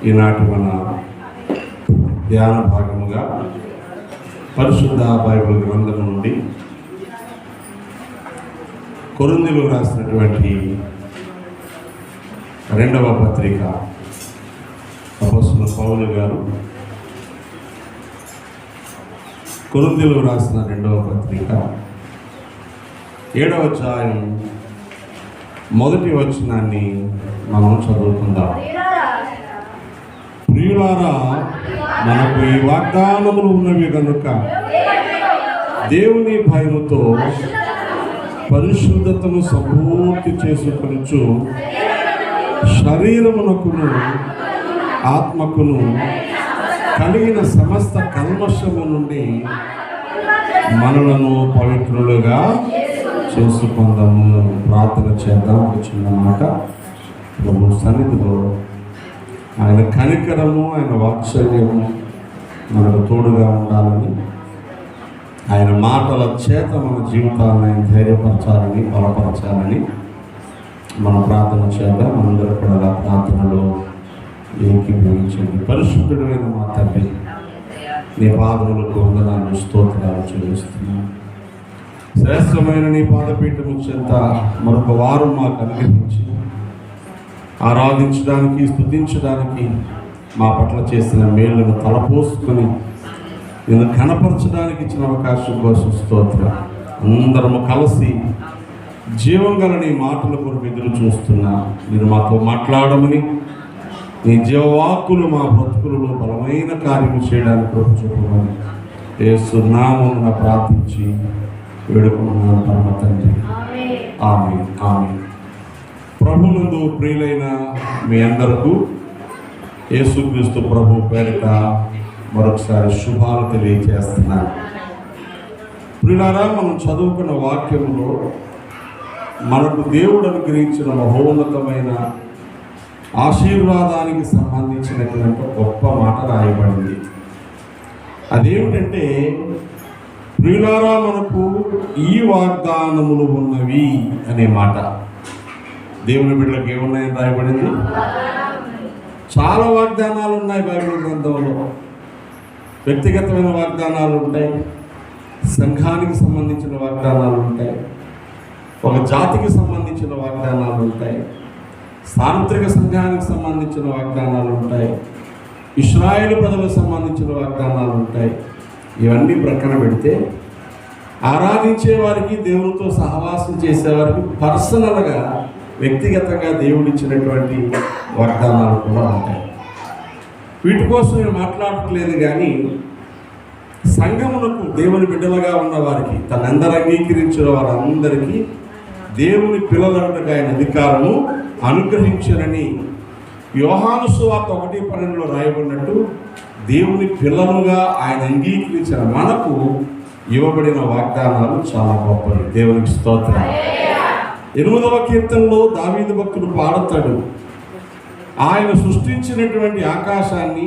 ఈనాటి మన ధ్యాన భాగముగా పరిశుద్ధ బైబిల్ గ్రంథం నుండి కొరింథీయులకు రాసినటువంటి 2వ పత్రిక అపోస్తలుడైన పౌలు గారు కొరింథీయులకు రాసిన 2వ పత్రిక 7వ అధ్యాయం మొదటి వచనాన్ని మనం చదువుకుందాం. ప్రియులారా, మనకు ఈ వాగ్దానములు ఉన్నవి కనుక దేవుని భయముతో పరిశుద్ధతను సంపూర్తి చేసుకొనుచు శరీరమునకును ఆత్మకును కలిగిన సమస్త కల్మషము నుండి మనలను పవిత్రులుగా చేసుకుందాము. ప్రార్థన చేద్దాం. ఒక చిన్న మాట. ప్రభు సన్నిధిలో ఆయన కనికరము, ఆయన వాత్సల్యము మనకు తోడుగా ఉండాలని, ఆయన మాటల చేత మన జీవితాలను ఆయన ధైర్యపరచాలని, బలపరచాలని మనం ప్రార్థన చేద్దాం. అందరూ కూడా ప్రార్థనలో ఏకీభవించండి. పరిశుద్ధుడైన మా తండ్రి, నీ పాదములకు వందనాలు, స్తోత్రాలు చెల్లిస్తున్నాను. శ్రేష్టమైన నీ పాదపీఠము చెంత మరొక వారం మాకు అనుగ్రహించి ఆరాధించడానికి, స్తుతించడానికి, మా పట్ల చేసిన మేళ్లను తలపోసుకొని నేను ఘనపరచడానికి ఇచ్చిన అవకాశం కోసం స్తోత్రం. అందరము కలిసి జీవం గల నీ మాటల కొరకు ఎదురు చూస్తున్నా. మీరు మాతో మాట్లాడమని, నీ జీవవాక్కులు మా బ్రతుకులలో బలమైన కార్యము చేయడానికి కృప చూపమని యేసు నామమున ప్రార్థించి వేడుకుంటున్నాను పరమ తండ్రి. ఆమేన్. ఆమేన్. ప్రభునందు ప్రియులైన మీ అందరికీ యేసుక్రీస్తు ప్రభు పేరిట మరొకసారి శుభాలు తెలియజేస్తున్నాను. ప్రియులారా, మనం చదువుకున్న వాక్యంలో మనకు దేవుడు అనుగ్రహించిన మహోన్నతమైన ఆశీర్వాదానికి సంబంధించినటువంటి గొప్ప మాట రాయబడింది. అదేమిటంటే, ప్రియులారా, మనకు ఈ వాగ్దానములు ఉన్నవి అనే మాట. దేవుని బిడ్డలకు ఏమున్నాయని రాయబడింది? చాలా వాగ్దానాలు ఉన్నాయి బైబిల్ గ్రంథంలో. వ్యక్తిగతమైన వాగ్దానాలు ఉంటాయి, సంఘానికి సంబంధించిన వాగ్దానాలు ఉంటాయి, ఒక జాతికి సంబంధించిన వాగ్దానాలు ఉంటాయి, సార్వత్రిక సంఘానికి సంబంధించిన వాగ్దానాలు ఉంటాయి, ఇశ్రాయేలు ప్రజలకు సంబంధించిన వాగ్దానాలు ఉంటాయి. ఇవన్నీ ప్రక్కన పెడితే ఆరాధించే వారికి, దేవునితో సహవాసం చేసేవారికి పర్సనల్గా, వ్యక్తిగతంగా దేవుడిచ్చినటువంటి వాగ్దానాలు కూడా ఉంటాయి. వీటి కోసం నేను మాట్లాడట్లేదు, కానీ సంఘమునకు దేవుని బిడ్డలుగా ఉన్న వారికి, తనందరూ అంగీకరించిన వారందరికీ దేవుని పిల్లలంటగా ఆయన అధికారము అనుగ్రహించారని యోహాను సువార్త 1:12 రాయబడినట్టు, దేవుని పిల్లలుగా ఆయన అంగీకరించిన మనకు ఇవ్వబడిన వాగ్దానాలు చాలా గొప్పవి. దేవునికి స్తోత్రం. 8వ కీర్తనలో దావీదు భక్తుడు పాడుతాడు, ఆయన సృష్టించినటువంటి ఆకాశాన్ని,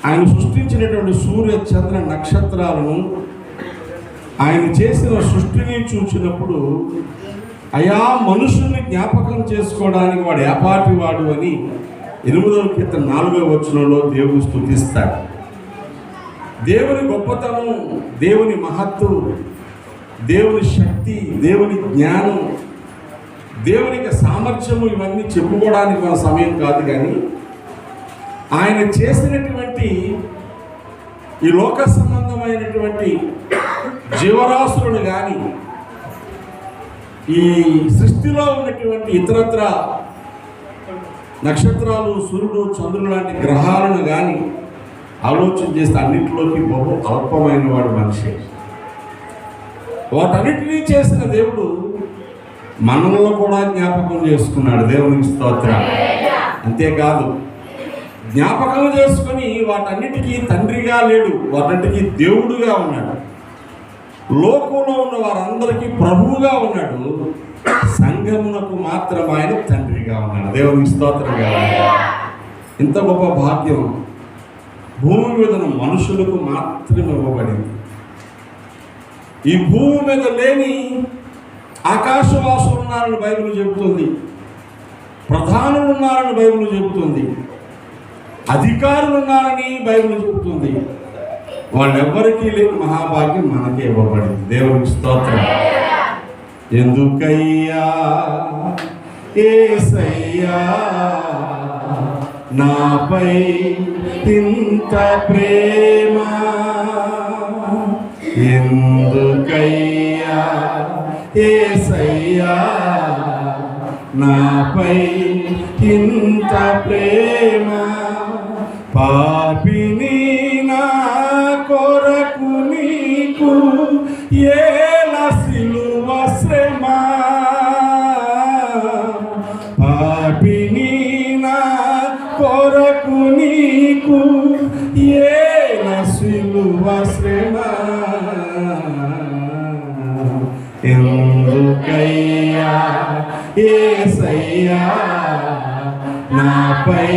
ఆయన సృష్టించినటువంటి సూర్య చంద్ర నక్షత్రాలను, ఆయన చేసిన సృష్టిని చూసినప్పుడు, అయా మనుషుల్ని జ్ఞాపకం చేసుకోవడానికి వాడు ఏపాటి వాడు అని 8వ కీర్తన 4వ వచనంలో దేవుడు స్తుతిస్తాడు. దేవుని గొప్పతనం, దేవుని మహత్తు, దేవుని శక్తి, దేవుని జ్ఞానం, దేవునికి సామర్థ్యము ఇవన్నీ చెప్పుకోవడానికి మన సమయం కాదు. కానీ ఆయన చేసినటువంటి ఈ లోక సంబంధమైనటువంటి జీవరాశులను కానీ, ఈ సృష్టిలో ఉన్నటువంటి ఇతరత్ర నక్షత్రాలు, సూర్యుడు, చంద్రుడు లాంటి గ్రహాలను కానీ ఆలోచన చేస్తే అన్నింటిలోకి బహు అల్పమైన వాడు మనిషి. వాటన్నిటినీ చేసిన దేవుడు మనలో కూడా జ్ఞాపకం చేసుకున్నాడు. దేవునికి స్తోత్రం. అంతేకాదు, జ్ఞాపకం చేసుకొని వాటన్నిటికీ తండ్రిగా లేడు, వాటన్నిటికీ దేవుడుగా ఉన్నాడు. లోకంలో ఉన్న వారందరికీ ప్రభువుగా ఉన్నాడు. సంఘమునకు మాత్రం ఆయన తండ్రిగా ఉన్నాడు. దేవునికి స్తోత్రంగా ఉన్నాడు. ఇంత గొప్ప భాగ్యం భూమి మీద మనుషులకు మాత్రమే ఇవ్వబడింది. ఈ భూమి మీద లేని ఆకాశవాసులు ఉన్నారని బైబిల్ చెబుతుంది, ప్రధానులు ఉన్నారని బైబిల్ చెబుతుంది. అధికారులు ఉన్నారని బైబిల్ చెబుతుంది. వాళ్ళెవ్వరికీ లేని మహాభాగ్యం మనకే ఇవ్వబడింది. దేవునికి స్తోత్రం. ఎందుకయ్యా యేసయ్యా నాపై ఇంత ప్రేమ, ఎందుకయ్యా యేసయ్యా నాపై ఇంత ప్రేమ, పాపిని నా కొరకు నీకు ఏల సిలువ శ్రమ, పాపిని నా కొరకు నీకు ఏల సిలువ శ్రమ, ఎందుకయ్యా యేసయ్యా నాపై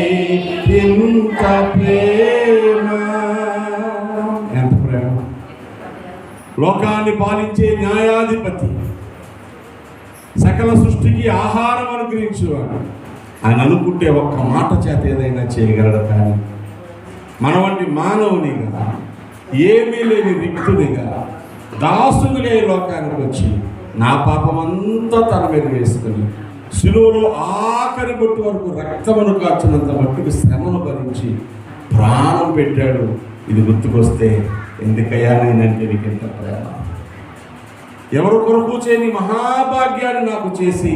ఇంత ప్రేమ. ఎంత ప్రేమ! లోకాన్ని పాలించే న్యాయాధిపతి, సకల సృష్టికి ఆహారం అనుగ్రహించేవాడు. ఆయన అనుకుంటే ఒక్క మాట చేత ఏదైనా చేయగలడు. కానీ మన వంటి మానవునిగా, ఏమీ లేని వ్యక్తునిగా, దాసునిగా ఈ లోకానికి వచ్చి నా పాపమంతా తన మీద వేసుకుని శిలువలో ఆఖరి బొట్టు వరకు రక్తమును కాచినంత మట్టుకు శ్రమను భరించి ప్రాణం పెట్టాడు. ఇది గుర్తుకొస్తే ఎందుకయ్యా నేనంటే నీకు ఎంత ప్రేమ! ఎవరు కొరకు చేయని మహాభాగ్యాన్ని నాకు చేసి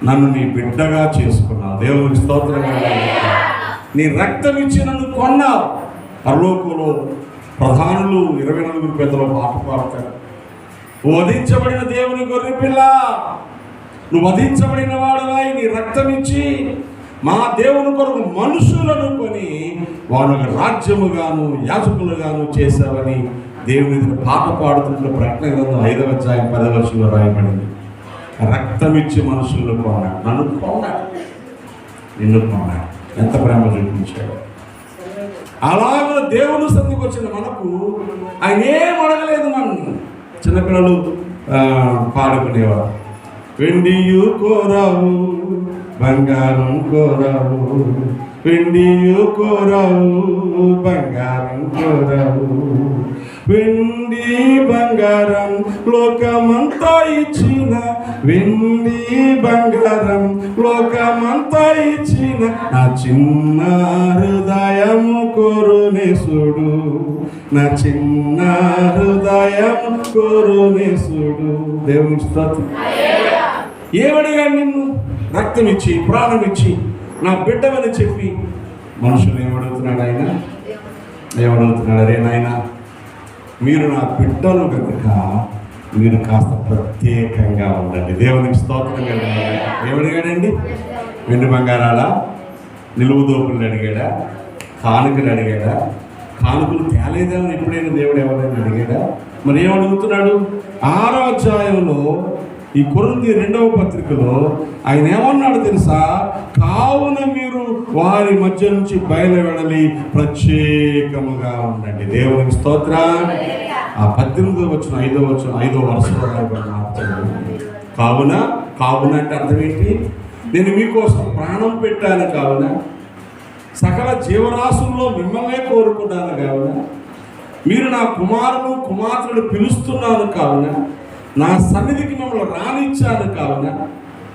నన్ను నీ బిడ్డగా చేసుకున్నావు. దేవునికి స్తోత్రంగా. నీ రక్తం ఇచ్చి నన్ను కొన్నావు. పరలోకంలో ప్రధానులు 24 పెద్దలు పాట పాడతారు. వధించబడిన దేవుని గొర్రె పిల్ల, నువ్వు వధించబడిన వాడవాయి నీ రక్తం ఇచ్చి మా దేవుని కొరకు మనుషులను కొని వాళ్ళకు రాజ్యముగాను యాజకులుగాను చేశావని దేవుని పాట పాడుతున్న ప్రకటన గ్రంథం 5వ అధ్యాయం 10వ వచనంలో రాయబడింది. రక్తం ఇచ్చి మనుషులను కొన్నాడు, నన్ను కొన్నాడు, నిన్ను కొన్నాడు. ఎంత ప్రేమ చూపించాడు! అలాగే దేవుని సన్నిధికి వచ్చిన మనకు ఆయన ఏం అడగలేదు. నన్ను చిన్నపిల్లలు పాడుకునేవారు, వెండియు కోరావు బంగారం కోరావు, వెండియు కోరావు బంగారం కోరావు, వెండి బంగారం లోకమంతా ఇచ్చిన, వెండి బంగారం లోకమంతా ఇచ్చిన నా చిన్న హృదయము కోరునేసుడు, నా చిన్న హృదయం కోరునేసుడు. దేవుని స్తోత్రం. ఏమడిగా నిన్ను రక్తం ఇచ్చి ప్రాణం ఇచ్చి నా బిడ్డవని చెప్పి మనుషులు ఏమడుగుతున్నాడు? ఆయన ఏమడుగుతున్నాడు? అరే నాయన, మీరు నా బిడ్డలు కనుక మీరు కాస్త ప్రత్యేకంగా ఉండండి. దేవునికి స్తోత్రం. ఏమడిగాడండి? వెండి బంగారాల నిలువు దోపులను అడిగాడా? కానుకలు అడిగాడా? కానుకలు తేలేదని ఎప్పుడైనా దేవుడు ఎవరైనా అడిగాడా? మరి ఏమడుగుతున్నాడు? 6వ అధ్యాయంలో ఈ కొరింథీ 2వ పత్రికలో ఆయన ఏమన్నాడు తెలుసా? కావున మీరు వారి మధ్య నుంచి బయలువెడలి ప్రత్యేకముగా ఉండండి. దేవునికి స్తోత్రం. ఆ 18వ వచనం 5వ వరుసలో కావున అంటే అర్థం ఏంటి? నేను మీకోసం ప్రాణం పెట్టాను కావున, సకల జీవరాశుల్లో మిమ్మల్నే కోరుకున్నాను కావున, మీరు నా కుమారులు కుమార్తెలు పిలుస్తున్నాను కావున, నా సన్నిధికి మిమ్మల్ని రానిచ్చాను కావున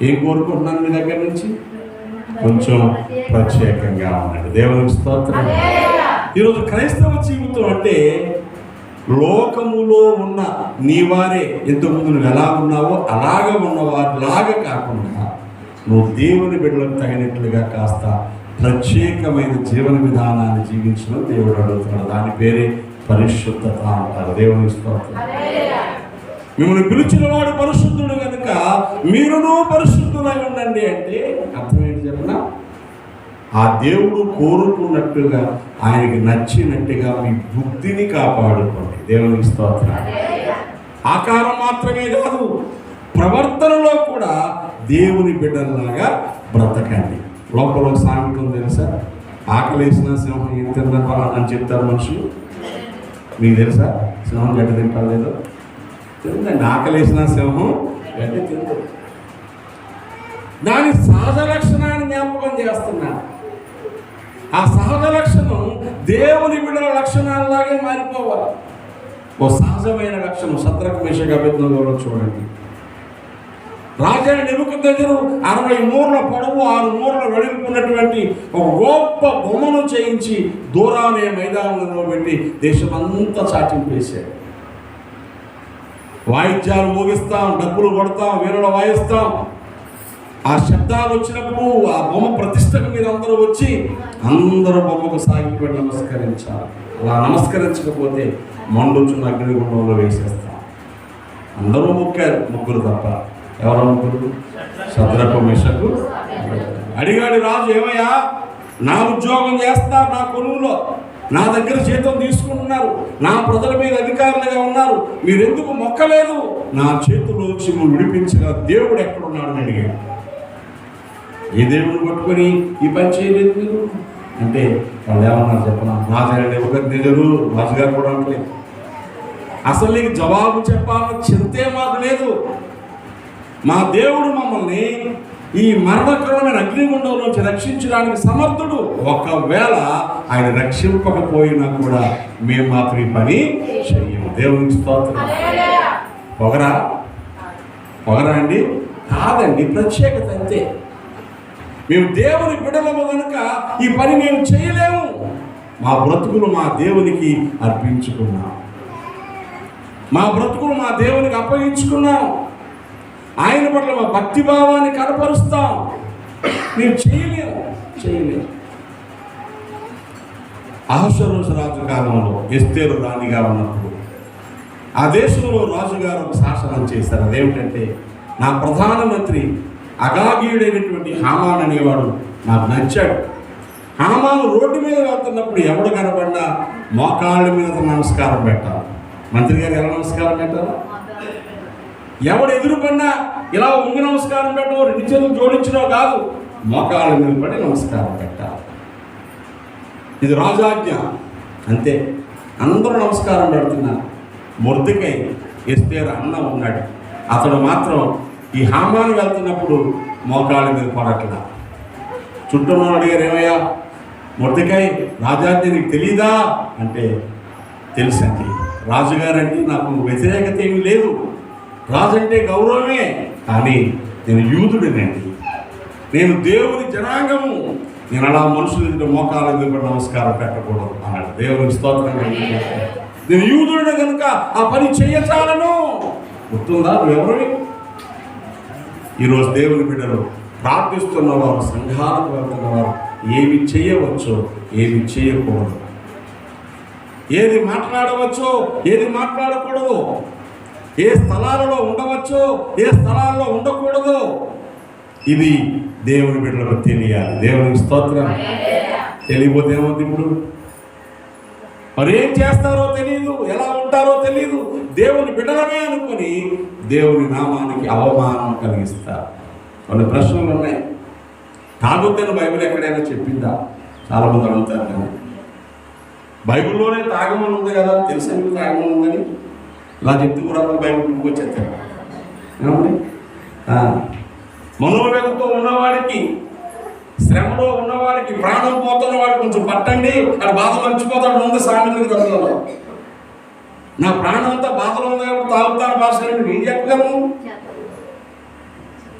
ఏం కోరుకుంటున్నాను మీ దగ్గర నుంచి? కొంచెం ప్రత్యేకంగా ఉండండి. దేవునికి స్తోత్రం. ఈరోజు క్రైస్తవ జీవితం అంటే లోకములో ఉన్న నీ వారే, ఇంతకుముందు నువ్వు ఎలా ఉన్నావో అలాగే ఉన్నవారిలాగా కాకుండా నువ్వు దేవుని బిడ్డలకు తగినట్లుగా కాస్త ప్రత్యేకమైన జీవన విధానాన్ని జీవించడం దేవుడు అడుగుతున్నాడు. దాని పేరే పరిశుద్ధత అంటారు. దేవుని స్తోత్రం. మిమ్మల్ని పిలిచిన వాడు పరిశుద్ధుడు కనుక మీరును పరిశుద్ధులై ఉండండి అంటే అర్థం ఏంటి చెప్పిన? ఆ దేవుడు కోరుకున్నట్టుగా, ఆయనకి నచ్చినట్టుగా మీ బుద్ధిని కాపాడుకోండి. దేవునికి స్తోత్రం. ఆకారం మాత్రమే కాదు, ప్రవర్తనలో కూడా దేవుని బిడ్డల్లాగా బ్రతకండి. లోపల ఒక సామెత ఉంది తెలుసా? ఆకలేసిన సింహం ఏం తిందా అని చెప్తారు మనుషులు. మీకు తెలుసా? సింహం గడ్డి తింటారు లేదో? తిందండి. ఆకలేసిన సింహం గడ్డి తింటుంది. దాని సహజ లక్షణాన్ని జ్ఞాపకం చేస్తున్నాను. ఆ సహజ లక్షణం దేవుని బిడ్డల లక్షణాలలాగే మారిపోవాలి. ఓ సహజమైన లక్షణం శద్రకు మేషకు అబేద్నెగోలో చూడండి. రాజైన నెబుకద్నెజరు 60 మూరల పొడవు 6 మూరల వెడల్పున్నటువంటి ఒక గొప్ప బొమ్మను చేయించి దూరానే మైదానంలో పెట్టి దేశమంతా చాటింపేశాడు. వాయిద్యాలు మోగిస్తాం, డబ్బులు కొడతాం, వీణలు వాయిస్తాం. ఆ శబ్దాలు వచ్చినప్పుడు ఆ బొమ్మ ప్రతిష్టకు మీరు అందరూ వచ్చి అందరూ బొమ్మకు సాగిపోయి నమస్కరించాలి. అలా నమస్కరించకపోతే మండుచున్న అగ్నిగుండంలో వేసేస్తాం. అందరూ మొక్కారు, ముగ్గురు తప్ప. ఎవరో ముగ్గురు? శద్రకు మేషకు. అడిగాడు రాజు, ఏమయ్యా, నా ఉద్యోగం చేస్తారు, నా కొలువులో నా దగ్గర జీతం తీసుకుంటున్నారు, నా ప్రజల మీద అధికారులుగా ఉన్నారు, మీరెందుకు మొక్కలేదు? నా చేతుల్లో వచ్చి విడిపించగా దేవుడు ఎక్కడున్నాడు అని అడిగాడు. ఏ దేవుడిని పట్టుకొని ఈ పని చేయలేదు మీరు అంటే వాళ్ళు ఏమన్నారు చెప్పనా? రాజు రాజుగారు కూడా అనట్లేదు. అసలు నీకు జవాబు చెప్పాలని చింతే మాకు లేదు. మా దేవుడు మమ్మల్ని ఈ మరణకరమైన అగ్నిగుండం నుంచి రక్షించడానికి సమర్థుడు. ఒకవేళ ఆయన రక్షింపకపోయినా కూడా మేము మాత్రం ఈ పని చెయ్యము. దేవునికి స్తోత్రం. పొగరా అండి? కాదండి, ప్రత్యేకత అంతే. మేము దేవుని బిడ్డలము కనుక ఈ పని మేము చేయలేము. మా బ్రతుకులు మా దేవునికి అర్పించుకున్నాం, మా బ్రతుకులు మా దేవునికి అప్పగించుకున్నాం. ఆయన పట్ల మా భక్తి భావాన్ని కనపరుస్తాం. మేము చేయలేము. అహష్వేరోషు రాజు కాలంలో ఎస్తేరు రాణిగా ఉన్నప్పుడు ఆ దేశంలో రాజుగారు ఒక శాసనం చేశారు. అదేమిటంటే, నా ప్రధానమంత్రి అగాగీయుడైనటువంటి హామాన్ అనేవాడు నాకు నచ్చాడు. హామాను రోడ్డు మీద వెళ్తున్నప్పుడు ఎవడు కనబడినా మోకాళ్ళ మీద నమస్కారం పెట్టాలి. మంత్రి గారు ఎలా నమస్కారం పెట్టాలి? ఎవడు ఎదురుపడినా ఇలా ఉంగి నమస్కారం పెట్టవు, 2 చేతులు జోడించడం కాదు, మోకాళ్ళ మీద పడి నమస్కారం పెట్టాలి. ఇది రాజాజ్ఞ. అంతే, అందరూ నమస్కారం పెడుతున్నారు. మొర్దెకై ఎస్తేరు అన్న ఉన్నాడు. అతడు మాత్రం ఈ హామాను వెళ్తున్నప్పుడు మోకాళ్ళ మీద పడట్లా. చుట్టూ అడిగారు, ఏమయ్యా మొర్దెకై, రాజాజ్ఞ నీకు తెలీదా అంటే, తెలుసండి రాజుగారంటే నాకు వ్యతిరేకత ఏమీ లేదు, రాజు అంటే గౌరవమే, కానీ నేను యూదుడినండి, నేను దేవుని జనాంగము, నేను అలా మనుషులు మోకాళ్ళ మీద నమస్కారం పెట్టకూడదు అన్నాడు. దేవునికి స్తోత్రం. నేను యూదుడిని కనుక ఆ పని చెయ్యచాలను. గుర్తుందా నువ్వెవరు? ఈరోజు దేవుని బిడ్డలు ప్రార్థిస్తున్నవారు, సంఘాలకు వెళ్తున్నవారు ఏమి చేయవచ్చో ఏమి చేయకూడదు, ఏది మాట్లాడవచ్చో ఏది మాట్లాడకూడదు, ఏ స్థలాలలో ఉండవచ్చో ఏ స్థలాల్లో ఉండకూడదు, ఇది దేవుని బిడ్డలకు తెలియాలి. దేవునికి స్తోత్రం. తెలియకపోతే ఏమవుతుంది? ఇప్పుడు మరి ఏం చేస్తారో తెలియదు, ఎలా ఉంటారో తెలియదు. దేవుని బిడ్డలమే అనుకుని దేవుని నామానికి అవమానం కలిగిస్తారు. కొన్ని ప్రశ్నలు ఉన్నాయి. తాగొద్దని బైబిల్ ఎక్కడైనా చెప్పిందా? చాలామంది అడుగుతారు కదా. బైబిల్లోనే తాగమని ఉంది కదా, తెలుసా మీకు తాగమని ఉందని? ఇలా చెప్తూ కూడా బైబిల్ వచ్చేస్తారు. ఏమండి? మనోవేదనతో ఉన్నవాడికి, శ్రమలో ఉన్నవాడికి, ప్రాణం పోతున్న వాడికి కొంచెం పట్టండి, అక్కడ బాధ మర్చిపోతాడు ఉంది సామెతల గ్రంథంలో. నా ప్రాణం అంతా బాధలో ఉంది కాబట్టి తాగుతాను భాష నేను చెప్పగలను.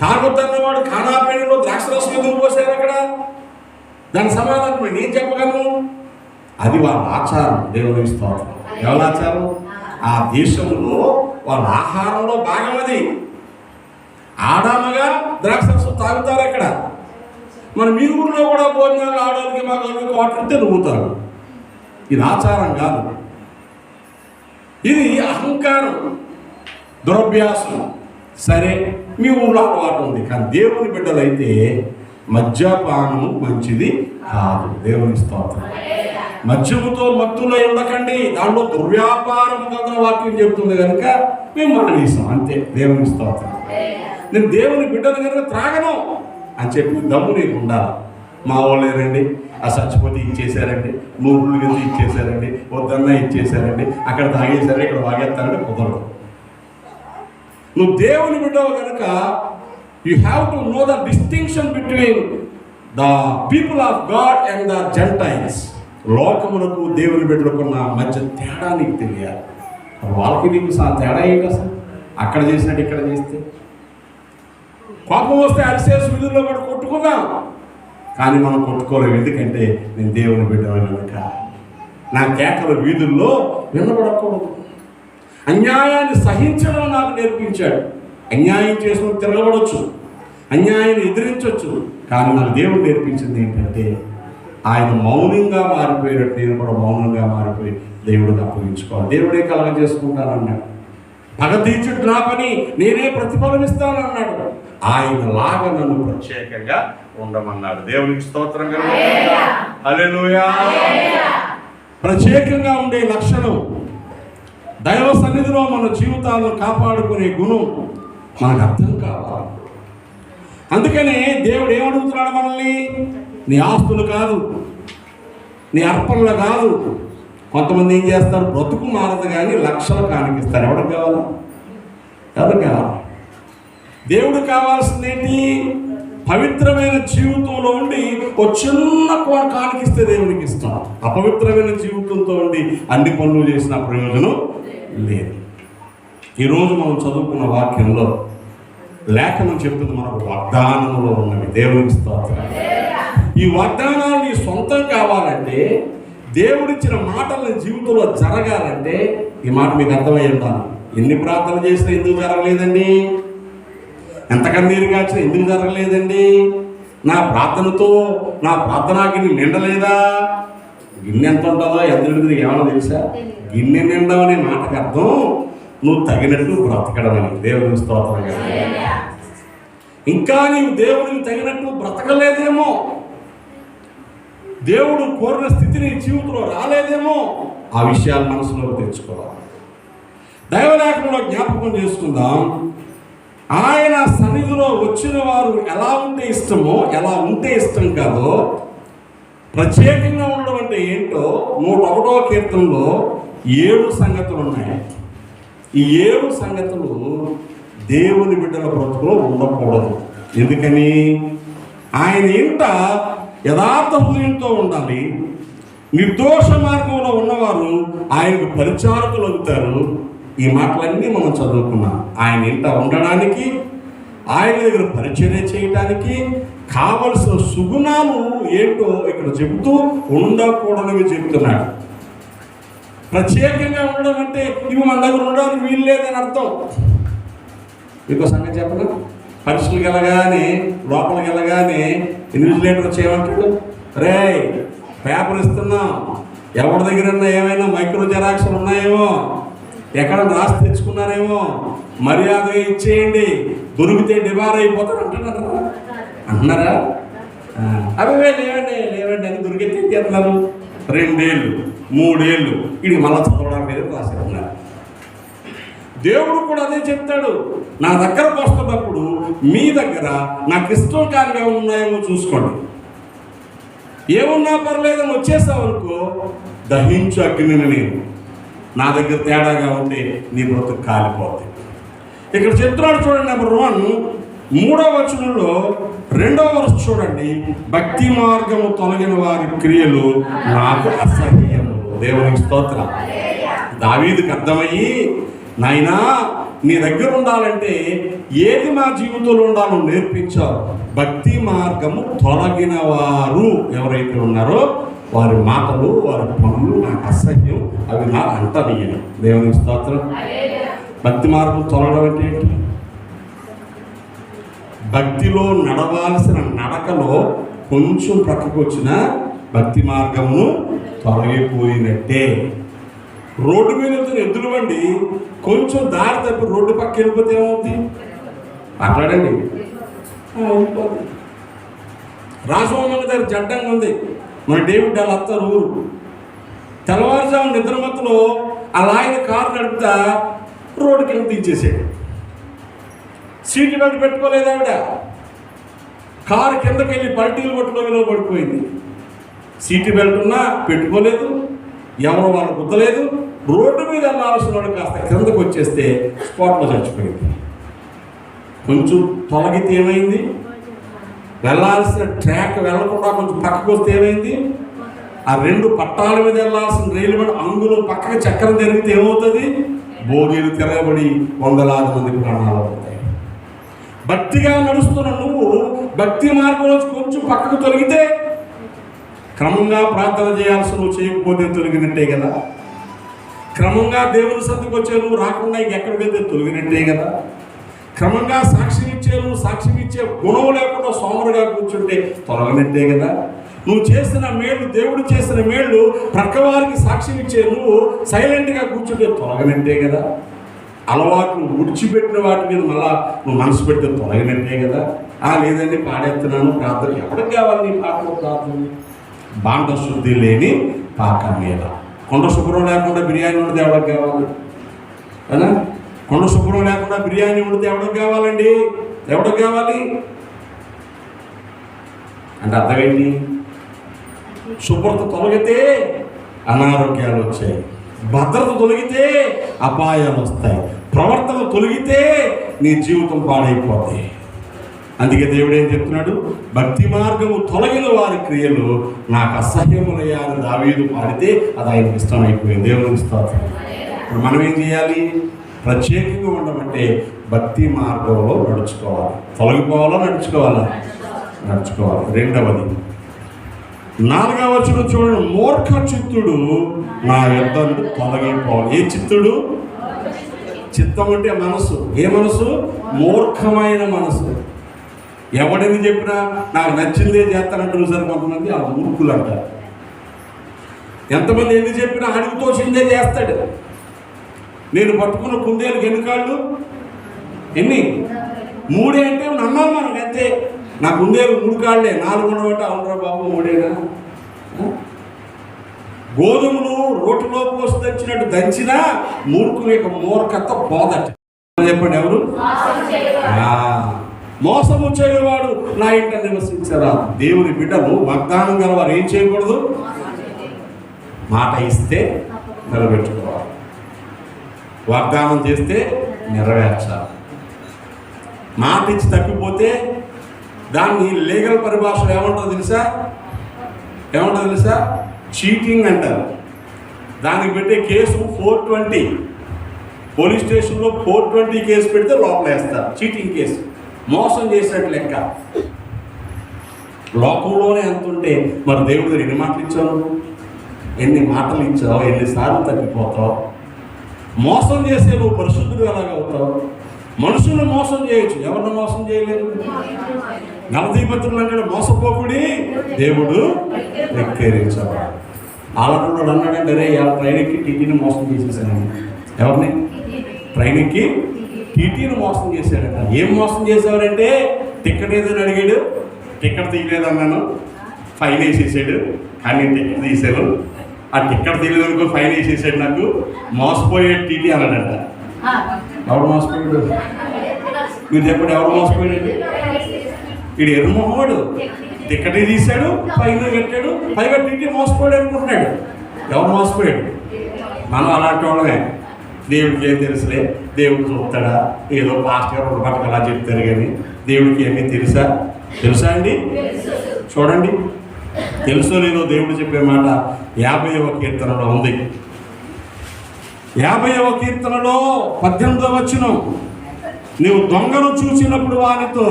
తాగుతున్నవాడు ఖానాపేణలో ద్రాక్షరసం ఎందుకు పోసారు అక్కడ? దాని సమాధానం నేను చెప్పగలను. అది వాళ్ళ ఆచారం. దేవుని స్తోత్రం. ఎవరి ఆచారం? ఆ దేశంలో వాళ్ళ ఆహారంలో భాగం అది. ఆడామగా ద్రాక్షరసం తాగుతారు అక్కడ. మరి మీ ఊళ్ళో కూడా భోజనాలు ఆడడానికి మాకు వాటింటే నువ్వుతారు. ఇది ఆచారం కాదు, ఇది అహంకారం, దురభ్యాసం. సరే, మీ ఊళ్ళో అలవాటు ఉంది, కానీ దేవుని బిడ్డలైతే మద్యపానము మంచిది కాదు. దేవుని స్తోత్రం. మద్యముతో మత్తులై ఉండకండి, దాంట్లో దుర్వ్యాపారం కదా వాక్యం చెబుతుంది కనుక మేము మానేసాం అంతే. దేవుని స్తోత్రం. నేను దేవుని బిడ్డను కనుక త్రాగను అని చెప్పి దమ్ము నీకు ఉండాలి. మా వాళ్ళేనండి ఆ చచ్చిపోతే ఇచ్చేసారండి, 100 కింద ఇచ్చేసారండి, వద్దన్నా ఇచ్చేసారండి, అక్కడ తాగేసారు ఇక్కడ వాగేస్తారంటే కుదరదు. నువ్వు దేవుని బిడ్డవు కనుక you have to know the distinction between the people of God and the Gentiles, లోకములకు దేవుని బిడ్డలకున్న మధ్య తేడా నీకు తెలియాలి. వాళ్ళకి నీకు తేడా ఏంటి అసలు? అక్కడ చేసినట్టు ఇక్కడ చేస్తే కోపం వస్తే అరిసేసి వీధుల్లో కూడా కొట్టుకుందాం, కానీ మనం కొట్టుకోలేము. ఎందుకంటే నేను దేవుని బిడ్డని కనుక నా కేకల వీధుల్లో వినబడకూడదు. అన్యాయాన్ని సహించడం నాకు నేర్పించాడు. అన్యాయం చేసుకుని తిరగబడవచ్చు, అన్యాయాన్ని ఎదిరించవచ్చు, కానీ నాకు దేవుడు నేర్పించింది ఏంటంటే ఆయన మౌనంగా మారిపోయినట్టు నేను కూడా మౌనంగా మారిపోయి దేవుడిని అప్పగించుకోవాలి. దేవుడే కలగ చేసుకుంటానన్నాడు. పగ తీర్చుడు నా పని, నేనే ప్రతిఫలం ఇస్తానన్నాడు. ఆయన లాగా నన్ను ప్రత్యేకంగా ఉండమన్నాడు. దేవునికి స్తోత్రం కలుగుగాక. హల్లెలూయా. ప్రత్యేకంగా ఉండే లక్షణం, దైవ సన్నిధిలో మన జీవితాలను కాపాడుకునే గుణం మనకు అర్థం కావాలి. అందుకనే దేవుడు ఏమడుగుతున్నాడు మనల్ని? నీ ఆస్తులు కాదు, నీ అర్పణలు కాదు. కొంతమంది ఏం చేస్తారు, బ్రతుకు మారదు కానీ లక్షలు కానికిస్తారు. ఎవరికి కావాలా? ఎవరికి కావాలి? దేవుడు కావాల్సింది ఏంటి? పవిత్రమైన జీవితంలో ఉండి ఒక చిన్న కానికిస్తే దేవునికి ఇష్టం. అపవిత్రమైన జీవితంతో ఉండి అన్ని పనులు చేసిన ప్రయోజనం లేదు. ఈరోజు మనం చదువుకున్న వాక్యంలో లేఖనం చెప్తుంది మనకు వాగ్దానంలో ఉన్నవి. దేవునికి స్తోత్రం. ఈ వాగ్దానాలు నీ సొంతం కావాలంటే, దేవుడిచ్చిన మాటలను జీవితంలో జరగాలంటే, ఈ మాట మీకు అర్థమై ఉండాలి. ఎన్ని ప్రార్థనలు చేసినా ఎందుకు జరగలేదండి? ఎంత కన్నీరు కాచినా ఎందుకు జరగలేదండి? నా ప్రార్థనతో నా ప్రార్థనాకి నిండలేదా? గిన్నె ఎంత ఉంటుందో ఎంత ఉంటుంది ఏమన్నా తెలుసా? గిన్నె నిండవనే మాటకు అర్థం నువ్వు తగినట్టు బ్రతకడం అని. దేవుని స్తోత్రం కదా. ఇంకా నీవు దేవునికి తగినట్టు బ్రతకలేదేమో, దేవుడు కోరిన స్థితిని జీవితంలో రాలేదేమో, ఆ విషయాలు మనసులోకి తెచ్చుకోవాలి. దైవలేఖనంలో జ్ఞాపకం చేసుకుందాం. ఆయన సన్నిధిలో వచ్చిన వారు ఎలా ఉంటే ఇష్టమో, ఎలా ఉంటే ఇష్టం కాదో, ప్రత్యేకంగా ఉండడం అంటే ఏంటో 101వ కీర్తనలో 7 సంగతులు ఉన్నాయి. ఈ 7 సంగతులు దేవుని బిడ్డల బ్రతుకులో ఉండకూడదు. ఎందుకని? ఆయన ఇంట యథార్థ హృదయంతో ఉండాలి. నిర్దోష మార్గంలో ఉన్నవారు ఆయనకు పరిచారకులు అవుతారు. ఈ మాటలన్నీ మనం చదువుకున్నాం. ఆయన ఇంట ఉండడానికి, ఆయన దగ్గర పరిచర్య చేయడానికి కావలసిన సుగుణాలు ఏంటో ఇక్కడ చెబుతూ ఉండకూడనివి చెబుతున్నాడు. ప్రత్యేకంగా ఉండడం అంటే ఇవి మన దగ్గర ఉండడానికి వీలు లేదని అర్థం. ఇంకో సంగతి చెప్పను. పరీక్షలకు వెళ్ళగానే, లోపలికి వెళ్ళగానే ఇన్విజిలేటర్ చేయమంటాడు, రే పేపర్ ఇస్తున్నాం, ఎవరి దగ్గర ఏమైనా మైక్రో జెరాక్స్లు ఉన్నాయేమో, ఎక్కడ రాసి తెచ్చుకున్నారేమో, మర్యాదగా ఇచ్చేయండి, దొరికితే డిబార్ అయిపోతారు అంటున్నారా? అవి లేవండి లేవండి అని దొరికితే ఇచ్చేస్తున్నారు. 2 ఏళ్ళు 3 ఏళ్ళు ఇది మళ్ళా చదవడం మీద రాసేస్తున్నారు. దేవుడు కూడా అదే చెప్తాడు. నా దగ్గరకు వస్తున్నప్పుడు మీ దగ్గర నాకు ఇష్టం కానిగా ఉన్నాయేమో చూసుకోండి. ఏమున్నా పర్లేదని వచ్చేసావు అనుకో, దహించు అగ్నిని నేను. నా దగ్గర తేడాగా ఉంటే నీ బ్రతుకు కాలిపోతుంది. ఇక్కడ చెప్తున్నాడు చూడండి. నెంబర్ 1 3వ వచనంలో 2వ వరుస చూడండి. భక్తి మార్గము తొలగిన వారి క్రియలు నాకు అసహ్యము. దేవునికి స్తోత్రం. దావీదుకి అర్థమయ్యి, నాయనా నీ దగ్గర ఉండాలంటే ఏది మా జీవితంలో ఉండాలో నేర్పించావు. భక్తి మార్గము తొలగిన వారు ఎవరైతే ఉన్నారో వారి మాటలు, వారి పనులు నాకు అసహ్యం, అవి నా అంటనీయను. దేవునికి స్తోత్రం. భక్తి మార్గం తొలగడం అంటే ఏంటి? భక్తిలో నడవాల్సిన నడకలో కొంచెం ప్రక్కకు వచ్చిన భక్తి మార్గమును తొలగిపోయినట్టే. రోడ్డు మీద ఎద్దులు బండి కొంచెం దారి తప్పి రోడ్డు పక్క వెళ్ళిపోతే ఏమవుతుంది? మాట్లాడండి. రాజమోహన్ దగ్గర జడ్డంగా ఉంది. మన డేవిడ్ వాళ్ళ అత్త ఊరు. తెల్లవారుజాము నిద్రమత్తులో అలా ఆయన కారు నడుపుతా రోడ్డు కింద దించేసాడు. సీటు బెల్ట్ పెట్టుకోలేదు ఆవిడ. కారు కిందకి వెళ్ళి పల్టీలు కొట్టుకోవిలో పడిపోయింది. సీటు బెల్ట్ ఉన్నా పెట్టుకోలేదు, ఎవరు వాళ్ళు గుద్దలేదు. రోడ్డు మీద వెళ్ళాల్సిన వాడు కాస్త కిందకు వచ్చేస్తే స్పాట్లో చచ్చిపోయింది. కొంచెం తొలగితే ఏమైంది? వెళ్ళాల్సిన ట్రాక్ వెళ్ళకుండా కొంచెం పక్కకు వస్తే ఏమైంది, ఆ 2 పట్టాల మీద వెళ్ళాల్సిన రైలు బండి అందులో పక్కకి చక్రం జరిగితే ఏమవుతుంది, బోగీలు తిరగబడి వందలాది మంది ప్రాణాలు అవుతాయి. భక్తిగా నడుస్తున్న నువ్వు భక్తి మార్గంలో కొంచెం పక్కకు తొలగితే, క్రమంగా ప్రార్థన చేయాల్సి నువ్వు చేయకపోతే తొలగినట్టే కదా, క్రమంగా దేవుని సన్నిధికి వచ్చే నువ్వు రాకుండా ఇంకెక్కడికైతే తొలగినట్టే కదా, క్రమంగా సాక్ష్యం ఇచ్చే నువ్వు సాక్ష్యం ఇచ్చే గుణం లేకుండా సోమరుగా కూర్చుంటే తొలగినట్టే కదా, నువ్వు చేసిన మేళ్ళు, దేవుడు చేసిన మేళ్ళు ప్రక్కవారికి సాక్ష్యం ఇచ్చే నువ్వు సైలెంట్గా కూర్చుంటే తొలగినట్టే కదా, అలవాట్లు విడిచిపెట్టిన వాటి మీద మళ్ళా నువ్వు మనసు పెడితే తొలగినట్టే కదా. లేదండి పాడేస్తున్నాను ప్రార్థన, ఎవరికి కావాలి నీ పాటలో ప్రార్థన? బాండ శుద్ధి లేని పాక మీద కొండ శుభ్రం లేకుండా బిర్యానీ వండితే ఎవరికి కావాలి కదా, కొండ శుభ్రం లేకుండా బిర్యానీ వండితే ఎవరికి కావాలండి, ఎవరికి కావాలి అంటే అర్థం ఏంటి? శుభ్రత తొలగితే అనారోగ్యాలు వచ్చాయి, భద్రత తొలగితే అపాయాలు వస్తాయి, ప్రవర్తన తొలగితే నీ జీవితం పాడైపోతాయి. అందుకే దేవుడు ఏం చెప్తున్నాడు, భక్తి మార్గము తొలగిన వారి క్రియలు నాకు అసహ్యములయ్యా అని దావీదు పాడితే అది ఆయనకి ఇష్టమైపోయింది. దేవునికి స్తోత్రం. ఇప్పుడు మనం ఏం చేయాలి? ప్రత్యేకంగా ఉండమంటే భక్తి మార్గంలో నడుచుకోవాలి. తొలగిపోవాలా నడుచుకోవాలా? నడుచుకోవాలి. 2వది 4వ వచనం చూడండి, మూర్ఖ చిత్తుడు నా యొద్ద నుండి తొలగిపోవాలి. ఏ చిత్తుడు? చిత్తం అంటే మనసు. ఏ మనసు? మూర్ఖమైన మనసు. ఎవడని చెప్పినా నాకు నచ్చిందే చేస్తానంటారు సార్ కొంతమంది, ఆ మూర్ఖులు అంటారు. ఎంతమంది ఎన్ని చెప్పినా అడుగుతోసిందే చేస్తాడు. నేను పట్టుకున్న కుందేలకు ఎన్ని కాళ్ళు? ఎన్ని? 3 అంటే నమ్మాలి మనకు, అంతే. నా కుందేలు 3 కాళ్ళే, 4 ఉండబట్టి అవునరా బాబు 3ఏనా? గోధుమలు రోటిలో పోసి దంచినట్టు దంచినా మూర్ఖుని యొక్క మూర్ఖత పోదట. చెప్పండి ఎవరు? మోసము చేయవాడు నా ఇంట నివసించరా. దేవుని బిడ్డలు వాగ్దానం గల వారు ఏం చేయకూడదు? మాట ఇస్తే నిలబెట్టుకోవాలి, వాగ్దానం చేస్తే నెరవేర్చాలి. మాట ఇచ్చి తప్పిపోతే దాన్ని లీగల్ పరిభాషలో ఏమంటుందో తెలుసా? చీటింగ్ అంటారు. దానికి పెట్టే కేసు 420. పోలీస్ స్టేషన్లో 420 కేసు పెడితే లోపల వేస్తారు. చీటింగ్ కేసు, మోసం చేసినట్టు లెక్క. లోకంలోనే ఎంత ఉంటే మరి దేవుడి దగ్గర ఎన్ని మాటలు ఇచ్చావు? ఎన్ని మాటలు ఇచ్చావు? ఎన్నిసార్లు తప్పిపోతావు? మోసం చేసే నువ్వు పరిశుద్ధుడు ఎలాగవుతావు? మనుషులను మోసం చేయొచ్చు, ఎవరిని మోసం చేయలేరు. నలదీపత్రులు అంటాడు, మోసపోకుడి దేవుడు వెక్కిరించవాడు. ఆలటంలో అన్నాడంటే, రే ట్రైన్ ఎక్కి టీటీని మోసం చేసేసాను. ఎవరిని? ట్రైన్ ఎక్కి టీటీని మోసం చేశాడట. ఏం మోసం చేసేవారంటే, టికెట్ ఏదని అడిగాడు, టికెట్ తీయలేదన్నాను, ఫైన్ వేసేసాడు. కానీ టికెట్ తీసాను, ఆ టికెట్ తీయలేదు అనుకో ఫైన్ వేసేసాడు. నాకు మోసపోయే టీటీ అన్నాడంట. ఎవరు మోసపోయాడు? మీరు చెప్పండి, ఎవరు మోసపోయాడు? వీడు ఎరుమోహోడు, టికెట్ తీశాడు, ఫైన్ కట్టాడు, పైగా టీటీ మోసపోయాడు అనుకుంటున్నాడు. ఎవరు మోసపోయాడు? మనం అలాంటి వాళ్ళమే. దేవుడికి ఏం తెలుసులే, దేవుడు చూస్తాడా, ఏదో పాస్టర్ ఒక పక్కన అలా చెప్తారు కానీ దేవుడికి ఏమీ తెలుసా అండి? చూడండి, తెలుసో లేదో దేవుడు చెప్పే మాట 50వ కీర్తనలో ఉంది. 50వ కీర్తనలో 18వ వచనం, నీవు దొంగను చూసినప్పుడు వారితో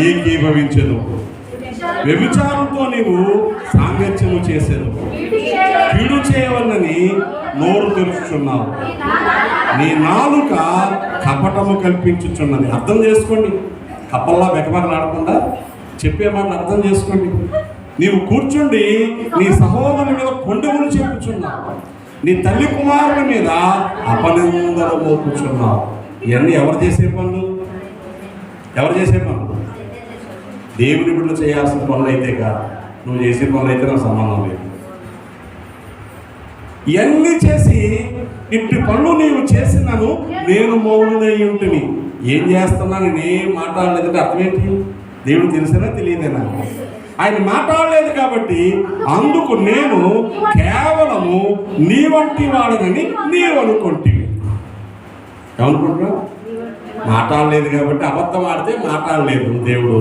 ఏకీభవించదు, వ్యభిచారంతో నీవు సాంగత్యము చేసేదు, కీడు చేయవలనని నోరు తెరుచుచున్నావు, నీ నాలుక కపటము కల్పించుచున్నది. అర్థం చేసుకోండి, కప్పల్లా బెకబెకలాడకుండా చెప్పే మాట అర్థం చేసుకోండి. నీవు కూర్చుండి నీ సహోదరుని మీద కొండములు చెప్పుచున్నావు, నీ తల్లి కుమారుల మీద అపనిందలు మోపుచున్నావు. ఇవన్నీ ఎవరు చేసే పనులు? దేవుని బిడ్డలు చేయాల్సిన పనులు అయితే కాదు. నువ్వు చేసే పనులు అయితే నాకు సంబంధం లేదు. ఇవన్నీ చేసి ఇట్టి పనులు నీవు చేసినాను, నేను మౌనునై ఉంటుని. ఏం చేస్తున్నాను? నేనేం మాట్లాడలేదంటే అర్థం ఏంటి? దేవుడు తెలిసినా తెలియదేనా? ఆయన మాట్లాడలేదు కాబట్టి అందుకు నేను కేవలము నీ వంటి వాడనని నీవు అనుకుంటువి. ఏమనుకుంటున్నావు? మాట్లాడలేదు కాబట్టి, అబద్ధం ఆడితే మాట్లాడలేదు దేవుడు,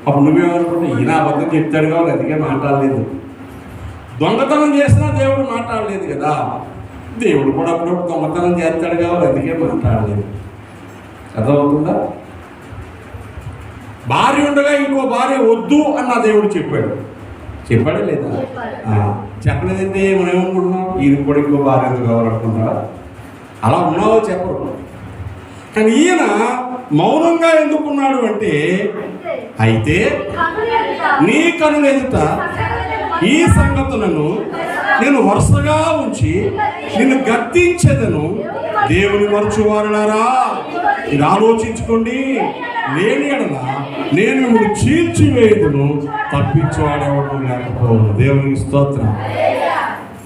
అప్పుడు నువ్వేమనుకుంటే ఈయన అబద్ధం చెప్తాడు కావాలి, అందుకే మాట్లాడలేదు. దొంగతనం చేసినా దేవుడు మాట్లాడలేదు కదా, దేవుడు కూడా అప్పుడప్పుడు దొంగతనం చేస్తాడు కావాలి, అందుకే మాట్లాడలేదు. అర్థమవుతుందా? భార్య ఉండగా ఇంకో భార్య వద్దు అన్న దేవుడు చెప్పాడా లేదా? చెప్పలేదంటే మనం ఏమనుకుంటున్నాం, ఈయన కూడా ఇంకో భార్య ఎందుకు కావాలనుకుంటున్నాడా? అలా ఉన్నావో చెప్పరు. కానీ ఈయన మౌనంగా ఎందుకున్నాడు అంటే, అయితే నీ కనుల ఎదుట ఈ సంగతులను నేను వరుసగా ఉంచి నిన్ను గద్దించేదను. దేవుని మరచువారులారా, ఇది ఆలోచించుకోండి. లేని ఎడల నేను ఇప్పుడు చీల్చివేయుదును, తప్పించేవాడెవడు లేకపోను. దేవునికి స్తోత్రం.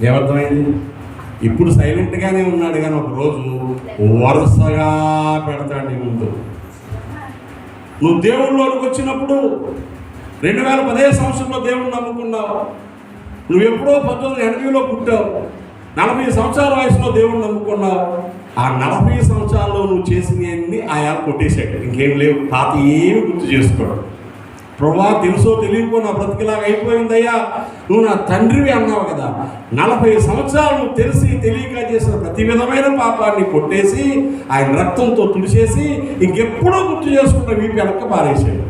ఏమర్థమైంది? ఇప్పుడు సైలెంట్గానే ఉన్నాడు, కానీ ఒకరోజు వరుసగా పెడతాడు నీ ముందు. నువ్వు దేవుళ్ళలోకి వచ్చినప్పుడు 2015 సంవత్సరంలో దేవుడిని నమ్ముకున్నావు. నువ్వు ఎప్పుడో 1980లో పుట్టావు. 40 సంవత్సరాల వయసులో దేవుడిని నమ్ముకున్నావు. ఆ 40 సంవత్సరాల్లో నువ్వు చేసినవన్నీ ఆయా కొట్టేశాడు, ఇంకేం లేవు. పాత ఏమి గుర్తు చేసుకోవడం. ప్రభువా, తెలుసో తెలియకో నా బ్రతికిలాగా అయిపోయిందయ్యా, నువ్వు నా తండ్రివి అన్నావు కదా. 40 సంవత్సరాలు నువ్వు తెలిసి తెలియక చేసిన ప్రతి విధమైన పాపాన్ని కొట్టేసి ఆయన రక్తంతో తుడిచేసి ఇంకెప్పుడో గుర్తు చేసుకున్న వీపు వెనక్కి పారేసాడు.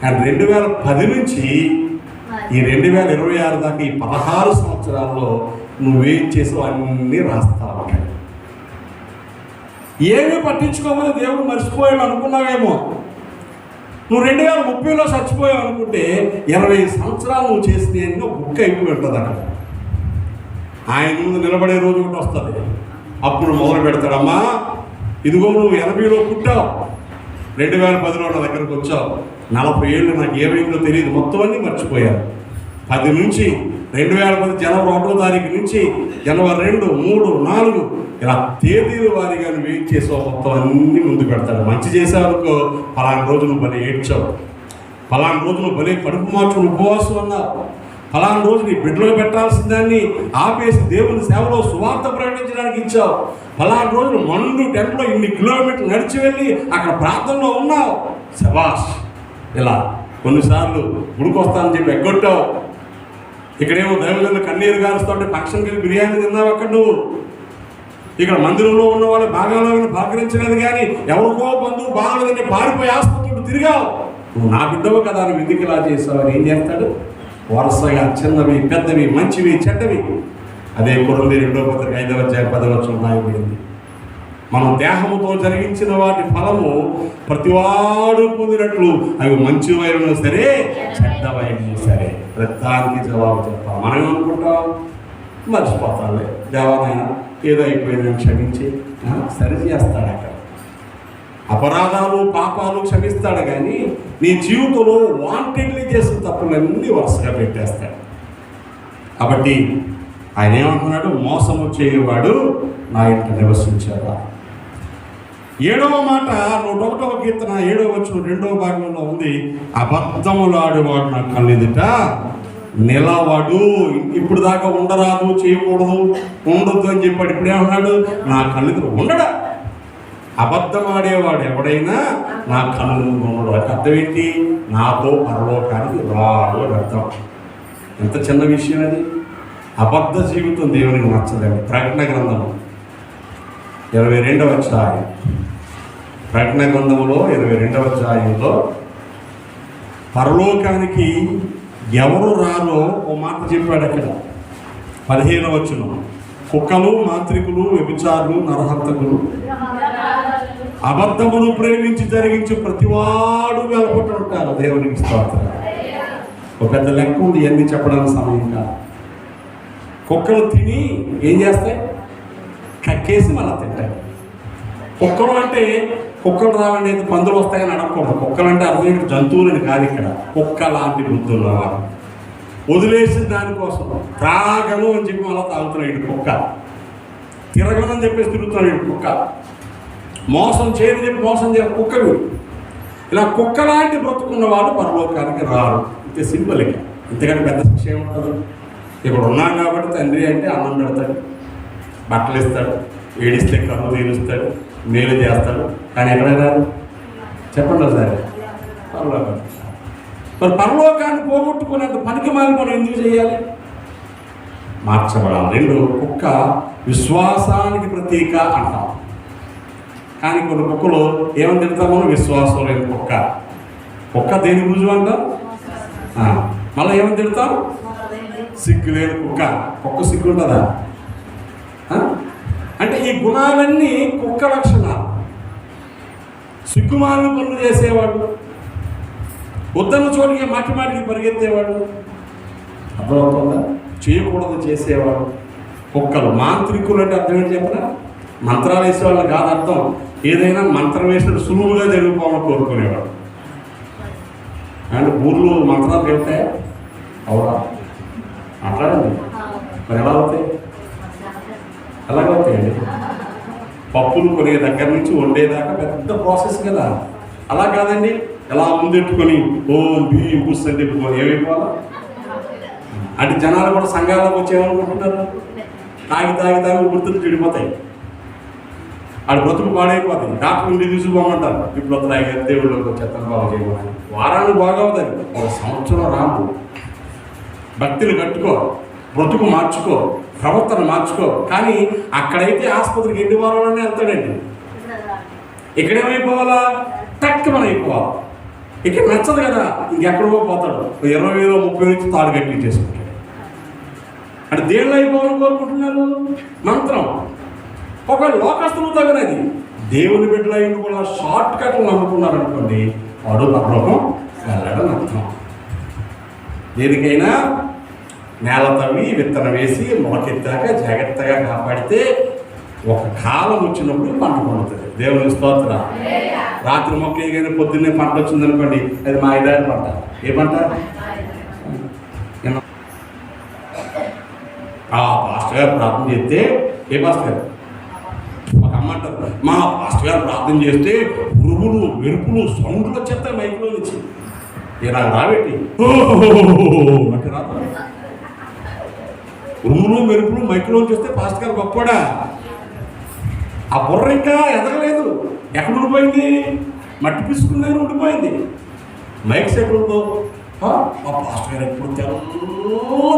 కానీ 2010 నుంచి ఈ 2026 దాకా ఈ 16 సంవత్సరాల్లో నువ్వేం చేసావు అన్నీ రాస్తా ఉంటాయి. ఏమీ పట్టించుకోమని దేవుడు మర్చిపోయాడు అనుకున్నావేమో. నువ్వు 2030లో చచ్చిపోయావు అనుకుంటే 20 సంవత్సరాలు నువ్వు చేసిన బుక్ అయిపోయి ఉంటుంది అక్కడ. ఆయన ముందు నిలబడే రోజు ఒకటి వస్తుంది. అప్పుడు మొదలు పెడతాడమ్మా, ఇదిగో నువ్వు 80లో పుట్టావు, 2010లో నా దగ్గరకు వచ్చావు, 40 ఏళ్ళు నాకు ఏమైందో తెలియదు, మొత్తం అన్నీ మర్చిపోయాను. 10 నుంచి 2010 జనవరి 1వ తారీఖు నుంచి జనవరి 2, 3, 4 ఇలా తేదీల వారిగా నువ్వు ఏం చేసావు మొత్తం అన్నీ ముందు పెడతాడు. మంచి చేసావనుకో, ఫలానా రోజు నువ్వు భలే ఏడ్చావు, ఫలానా రోజు నువ్వు భలే కడుపు మార్చుకుని ఉపవాసం అన్నావు, ఫలానా రోజు నీ బిడ్డలో పెట్టాల్సిన దాన్ని ఆపేసి దేవుని సేవలో సువార్త ప్రకటించడానికి ఇచ్చావు, ఫలానా రోజు మండు టెంట్లో ఇన్ని కిలోమీటర్లు నడిచి వెళ్ళి అక్కడ ప్రార్థనలో ఉన్నావు. శబాష్. ఇలా కొన్నిసార్లు ఉడికొస్తానని చెప్పి ఎగ్గొట్టావు. ఇక్కడేమో దైవజనులు కన్నీరు గారుస్తుంటే ఫంక్షన్కి వెళ్ళి బిర్యానీ తిన్నావు అక్కడ నువ్వు. ఇక్కడ మందిరంలో ఉన్న వాళ్ళు భాగాలో భాగరించలేదు, కానీ ఎవరికో బంధువు బాగలేదంటే పారిపోయి ఆసుపత్రులు తిరిగావు. నువ్వు నా బిడ్డవు కదా, నువ్వు ఎందుకు ఇలా చేసావు అని ఏం చేస్తాడు? వరుసగా చిన్నవి, పెద్దవి, మంచివి, చెడ్డవి. అదే కొరంది 2వ పత్రిక 5వ అధ్యాయం 10వ వచనం రాయబడింది. మనం దేహముతో జరిగించిన వాటి ఫలము ప్రతివాడు పొందినట్లు అవి మంచివైనా సరే చెడ్డవైనా సరే ప్రతిదానికి జవాబు చెప్తాం. మనం ఏమనుకుంటాం? మర్చిపోతాంలే, దేవాలైనా ఏదో అయిపోయిందని క్షమించి సరి చేస్తాడు. అక్కడ అపరాధాలు పాపాలు క్షమిస్తాడు, కానీ నీ జీవితంలో వాంటెడ్లీ చేసిన తప్పులన్నీ వరుసగా పెట్టేస్తాడు. కాబట్టి ఆయన ఏమంటున్నాడు? మోసము చేయవాడు నా ఇంట నివసించారా. 7వ మాట 101వ కీర్తన 7వ వచనం 2వ భాగంలో ఉంది. అబద్ధములాడేవాడు నా కళ్ళెదుట నిలవడు. ఇప్పుడు దాకా ఉండరాదు, చేయకూడదు, ఉండొద్దు అని చెప్పాడు. ఇప్పుడు ఏమన్నాడు? నా కళ్ళెదుట ఉండడా. అబద్ధం ఆడేవాడు ఎవడైనా నా కళ్ళు ముందు ఉండడు. అర్థం ఏంటి? నాతో పరలోకానికి రాడు అని అర్థం. ఎంత చిన్న విషయం అది. అబద్ధ జీవితం దేవునికి నచ్చలేదు. ప్రకటన గ్రంథము 22వ అధ్యాయం, ప్రకటన గ్రంథములో 22వ అధ్యాయంలో పరలోకానికి ఎవరు రారో ఓ మాట చెప్పాడు. అక్కడ 15వ వచనం, కుక్కలు, మాంత్రికులు, వ్యభిచారులు, నరహంతకులు, అబద్ధమును ప్రేమించి జరిగించి ప్రతివాడు వెలపట్టుంటారు. దేవునికి స్తోత్రం. ఒక పెద్ద లెక్క ఉంది, ఇవన్నీ చెప్పడానికి సమయం కాదు. కుక్కలు తిని ఏం చేస్తాయి? కక్కేసి మళ్ళీ తింటాయి. కుక్కలు అంటే కుక్కలు రావండి, పందులు వస్తాయని అడగకూడదు. కుక్కలు అంటే అర్థం జంతువులని కాదు, ఇక్కడ కుక్క లాంటి బుద్ధులు రావాలి. వదిలేసిన దానికోసం త్రాగను అని చెప్పి మళ్ళీ తాగుతున్నాడు కుక్క, తిరగను అని చెప్పేసి తిరుగుతున్నాడు కుక్క, మోసం చేయని చెప్పి మోసం చేయాలి కుక్కలు. ఇలా కుక్క లాంటి బ్రతుకున్న వాళ్ళు పరలోకానికి రారు. ఇంతే సింపుల్. ఇక ఇంతకంటే పెద్ద శిక్ష ఏముంటుంది? ఇప్పుడు ఉన్నాం కాబట్టి తండ్రి అంటే అన్నం పెడతాడు, బట్టలు ఇస్తాడు, ఏడిస్తే కన్ను తీరుస్తాడు, మేలు చేస్తాడు. కానీ ఎక్కడ రాదు? చెప్పండి ఒకసారి. మరి పరలోకాన్ని పోగొట్టుకునేంత పనికి మాలి మనం ఎందుకు చేయాలి? మార్చబడాలి. రెండు, కుక్క విశ్వాసానికి ప్రతీక అంటాం. కానీ కొన్ని కుక్కలు ఏమని తింటాము? విశ్వాసం లేని కుక్క. కుక్క దేని రుజువు అంటాం? మళ్ళీ ఏమని తిడతాం? సిగ్గు లేని కుక్క. కుక్క సిగ్గు ఉంటుందా? అంటే ఈ గుణాలన్నీ కుక్క లక్షణాలు. సిగ్గుమాలిన పనులు చేసేవాడు, ఉద్దన్న చోటికి మాటి మాటికి పరిగెత్తేవాడు, అర్థమవుతుందా? చేయకూడదు చేసేవాడు కుక్కలు. మాంత్రికులు అంటే అర్థం ఏంటి చెప్పరా? మంత్రాలు వేసేవాళ్ళు కాదు అర్థం. ఏదైనా మంత్రం వేసినట్టు సులువుగా జరిగిపోవాలని కోరుకునేవాడు. అంటే ఊర్లో మంత్రాలు చెప్తాయా? అవునా? మాట్లాడండి. మరి ఎలా అవుతాయి? ఎలాగవుతాయండి? పప్పులు కొనే దగ్గర నుంచి వండేదాకా పెద్ద ప్రాసెస్ కదా. అలా కాదండి, ఎలా ముందెట్టుకొని ఓం బియ్యం పుస్తకం చెప్పుకొని ఏమైపోవాలా అంటే జనాలు కూడా సంఘాలకు వచ్చేమనుకుంటున్నారు? తాగి తాగి తాగి గుర్తులు చెడిపోతాయి, ఆడు బ్రతుకు పాడైపోతుంది. డాక్టర్ నుండి తీసుకోమంటారు. ఇప్పుడు తాగి దేవుళ్ళకి చెత్తను బాగా చేయమని. వారాన్ని బాగా అవుతుంది, ఒక సంవత్సరం రాము. భక్తులు కట్టుకో, బ్రతుకు మార్చుకో, ప్రవర్తన మార్చుకో. కానీ అక్కడైతే ఆసుపత్రికి 2 వారాలనే వెళ్తాడండి. ఇక్కడేమైపోవాలా? టక్కుమని అయిపోవాలి. ఇక్కడ నచ్చదు కదా, ఇంకెక్కడికో పోతాడు. 20,000 30,000 నుంచి తాడు కట్టి చేసుకుంటాడు. అంటే దేళ్ళు అయిపోవాలని కోరుకుంటున్నారు? మంత్రం. ఒకవేళ లోకస్తులు తగినది దేవుని బిడ్డలు అయిన కూడా షార్ట్ కట్లు నమ్ముకున్నారు అనుకోండి, వాడు పరలోకం వెళ్ళడం అర్థం. దేనికైనా నేల తవ్వి విత్తనం వేసి మొలకెత్తాక జాగ్రత్తగా కాపాడితే ఒక కాలం వచ్చినప్పుడు పంట పండుతుంది. దేవుని స్తోత్ర. రాత్రి మొక్క వేయగానే పొద్దున్నే పంట వచ్చిందనుకోండి, అది మా ఐదారు పంట. ఏ పంట? పాస్టర్ గారు ప్రార్థన చేస్తే, ఏ పాస్టర్ గారు? ఒక అమ్మ అంటారు, మా పాస్టర్ గారు ప్రార్థన చేస్తే పురుగులు మెరుపులు సౌండ్లు వచ్చేస్తాయి మైక్లో నుంచి. ఇలా రాబెట్టి అంటే రాదు. ఉరుములు మెరుపులు మైక్రోలోంచి వస్తే పాస్టర్ గారు గొప్పడా? ఆ బుర్ర ఇంకా ఎదగలేదు. ఎక్కడ ఉండిపోయింది? మట్టి పిసుకుని ఉండిపోయింది. మైక్ సెట్లతో ఆ పాస్టర్ గారు ఎప్పుడు తెల్ల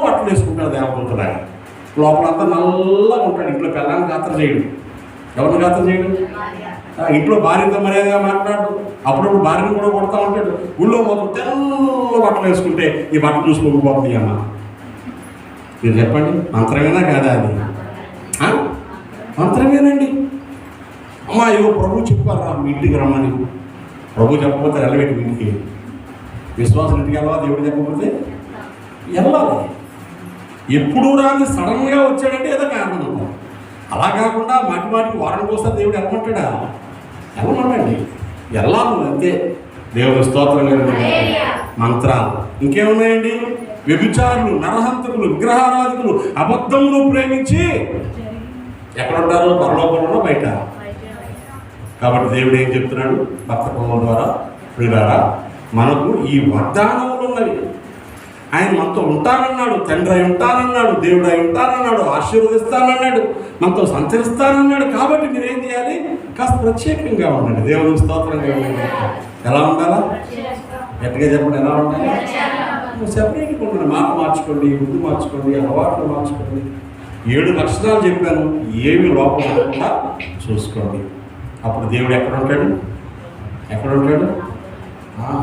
బట్టలు వేసుకుంటాడు దేవకుంటున్నాడు. లోపలంతా నల్లగా ఉంటాడు. ఇంట్లో పిల్లల్ని గాత్రం చేయడు. ఎవరిని గాత్రం చేయడు? ఇంట్లో భార్యతో మర్యాదగా మాట్లాడు. అప్పుడప్పుడు భార్యను కూడా కొడతా ఉంటాడు. ఊళ్ళో మొత్తం తెల్ల బట్టలు వేసుకుంటే ఈ బట్టలు చూసుకోకపోతుంది అమ్మ. మీరు చెప్పండి, మంత్రమేనా కాదా? అది మంత్రమేనండి. అమ్మా ఇగో ప్రభు చెప్పారా మీ ఇంటికి రమ్మని. ప్రభు చెప్పకపోతే వెళ్ళబెట్టి మీ ఇంటికి. విశ్వాసం ఇంటికి వెళ్ళాలా? దేవుడు చెప్పకపోతే వెళ్ళాలి. ఎప్పుడు రాని సడన్గా వచ్చాడంటే ఏదో కారణం ఉంటాం. అలా కాకుండా మాటి మాటికి వారం కోసం దేవుడు వెళ్ళమంటాడా? వెళ్ళమంటండి, వెళ్ళాలి అంతే. దేవుని స్తోత్రం గారు. మంత్రాలు ఇంకేమున్నాయండి? వ్యభిచారులు, నరహంతకులు, విగ్రహారాధికులు, అబద్ధములు ప్రేమించి ఎక్కడుంటారు? పరలోకంలో, బయట. కాబట్టి దేవుడు ఏం చెప్తున్నాడు? భక్త కోమం ద్వారా, ప్రియులారా, మనకు ఈ వాగ్దానములు ఉన్నవి. ఆయన మనతో ఉంటానన్నాడు, తండ్రి అయి ఉంటానన్నాడు, దేవుడు అయి ఉంటానన్నాడు, ఆశీర్వదిస్తానన్నాడు, మనతో సంచరిస్తానన్నాడు. కాబట్టి మీరేం చేయాలి? కాస్త ప్రత్యేకంగా ఉండండి. దేవుని స్తోత్రంగా ఉండండి. ఎలా ఉండాలా? గట్టిగా చెప్పండి, ఎలా ఉండాలి? సెపరేట్గా ఉండండి. మాట మార్చుకోండి, బుద్ధి మార్చుకోండి, అలవాట్లు మార్చుకోండి. 7 లక్షణాలు చెప్పాను, ఏమి లోపం లేకుండా చూసుకోండి. అప్పుడు దేవుడు ఎక్కడ ఉంటాడు? ఎక్కడ ఉంటాడు?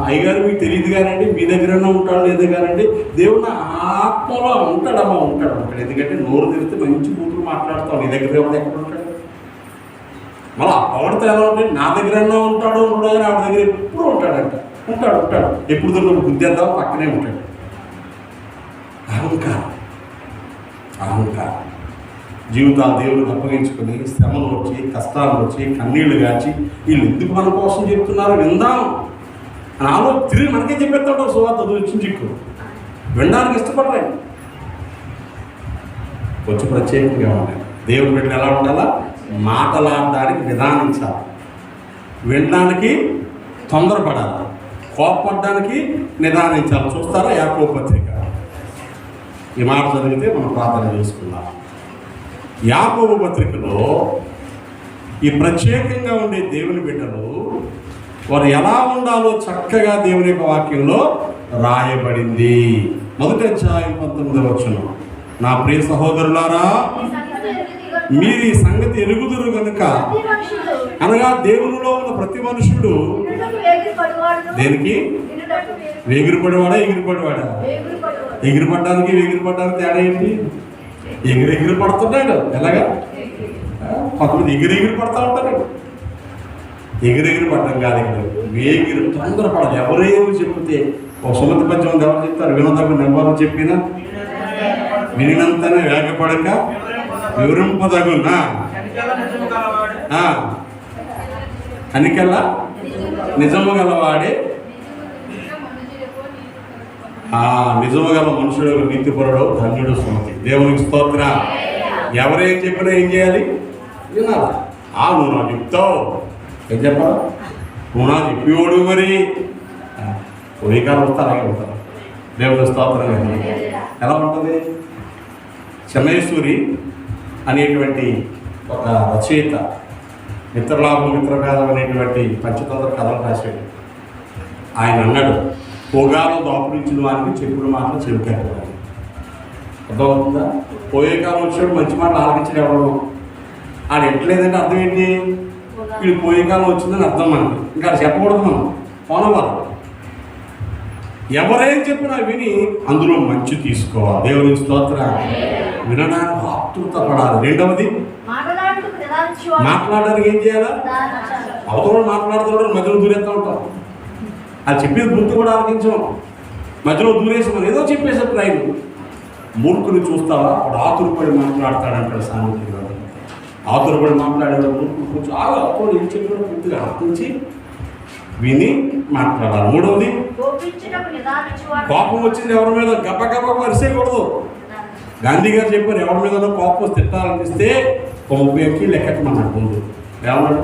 అయ్యగారు మీకు తెలియదు కానండి, మీ దగ్గరనే ఉంటాడు లేదు కానండి. దేవుడు ఆత్మలో ఉంటాడమ్మా, ఉంటాడు. ఎందుకంటే నోరు తెరిస్తే మంచి కూతురు మాట్లాడతాం. నీ దగ్గర ఎవరు ఎక్కడ ఉంటాడు? మళ్ళీ ఆవిడతో ఎలా ఉంటుంది? నా దగ్గరన్నా ఉంటాడు ఉంటాడు కానీ ఆవిడ దగ్గర ఎప్పుడు ఉంటాడంట. ఉంటాడు ఉంటాడు ఎప్పుడు దొరికి బుద్ధి అంతా పక్కనే ఉంటాడు. అహంకారం, అహంకారం. జీవితాలు దేవుడికి అప్పగించుకొని శ్రమలు వచ్చి, కష్టాలు వచ్చి, కన్నీళ్లు గాచి, వీళ్ళు ఎందుకు మన కోసం చెప్తున్నారు విందాం నాలో తిరిగి మనకే చెప్పేస్తాడు. సువార్త వచ్చిన చిక్కు వినడానికి ఇష్టపడరండి. కొంచెం ప్రత్యేకంగా ఉండాలి. దేవుని బిడ్డలు ఎలా ఉండాలా? మాటలాడడానికి నిదానించాలి, వినడానికి తొందరపడాలి, కోపపడడానికి నిదానించాలి. చూస్తారా యాకోబు పత్రిక? ఈ మాట చదివితే మనం ప్రార్థన చేసుకుందాం. యాకోబు పత్రికలో ఈ ప్రత్యేకంగా ఉండే దేవుని బిడ్డలు వారు ఎలా ఉండాలో చక్కగా దేవుని యొక్క వాక్యంలో రాయబడింది. 1వ అధ్యాయం 19వ వచనం. నా ప్రియ సహోదరులారా, మీరు ఈ సంగతి ఎరుగుదురు గనుక, అనగా దేవునిలో ఉన్న ప్రతి మనుషుడు దేనికి వేగిరిపడేవాడా ఎగిరిపడేవాడా? ఎగిరిపడ్డానికి వేగిరిపడ్డానికి తేడా ఏంటి? ఎగిరి పడుతున్నాడు. ఎలాగా? కొంతమంది ఎగిరి పడతా ఉంటాడు. ఎగిరి పడడం కాదు, ఇక్కడ వేగిరి తొందరపడాలి. ఎవరేమి చెప్తే ఒక సుమతి పద్యం ఎవరు చెప్తారు? వినదగ్గ ఎవరు చెప్పినా వినినంతనే వేగపడక వివరింపదగునా కనికల్లా నిజము గలవాడే, నిజము గల మనుషుడు నీతిపరుడు ధన్యుడు సుమతి. దేవునికి స్తోత్ర. ఎవరేం చెప్పినా ఏం చేయాలి? వినాలి. నువ్వు నాకు చెప్తావు, ఏం చెప్పాలి? నువ్వు నాకు చెప్పేవాడు. మరి ఉదయకాలం వస్తే అలాగే ఉంటారు. దేవుని స్తోత్రం. ఎలా ఉంటుంది? చెన్నైసూరి అనేటువంటి ఒక రచయిత మిత్రలాభం మిత్రభేదం అనేటువంటి పంచతంత్ర కథలు రాశాడు. ఆయన అన్నాడు, పోగాలో దాపురించిన వారికి చెప్పుడు మాటలు చెబుతాడు. అర్థమవుతుందా? పోయే కాలం వచ్చాడు మంచి మాటలు ఆలకించడం ఎవరు? ఆడు ఎట్లేదంటే అర్థం ఏంటి? వీడు పోయే కాలం వచ్చిందని అర్థం మనకి. ఇంకా అది చెప్పకూడదు. మనం పోనవారు ఎవరేం చెప్పినా విని అందులో మంచి తీసుకోవాలి. దేవుని స్తోత్రం. వినడానికి ఆతృత పడాలి. రెండవది, మాట్లాడడానికి ఏం చేయాలా? అవతల మాట్లాడుతున్నాడు, మధ్యలో దూరేస్తూ ఉంటాం. అది చెప్పేది గుర్తు కూడా ఆలోచించాం. మధ్యలో దూరేసి మనం ఏదో చెప్పేసప్పుడు రైలు మూర్ఖుని చూస్తావా? వాడు ఆతురపడి మాట్లాడతాడంటాడు సామెత. ఆతురపడి మాట్లాడేవాడు మూర్ఖుడు. కొంచెం అప్పుడు ఏం చెప్పాడో పూర్తిగా ఆలోచించి విని మాట్లాడాలి. మూడవది, కోపం వచ్చింది ఎవరి మీద గబగబ వరిసేయకూడదు. గాంధీ గారు చెప్పారు, ఎవరి మీద కోపం వస్తే తిట్టాలనిపిస్తే 30 అంకి లెక్కెట్టమన్నాడు. ముందు ఏమన్నాడు?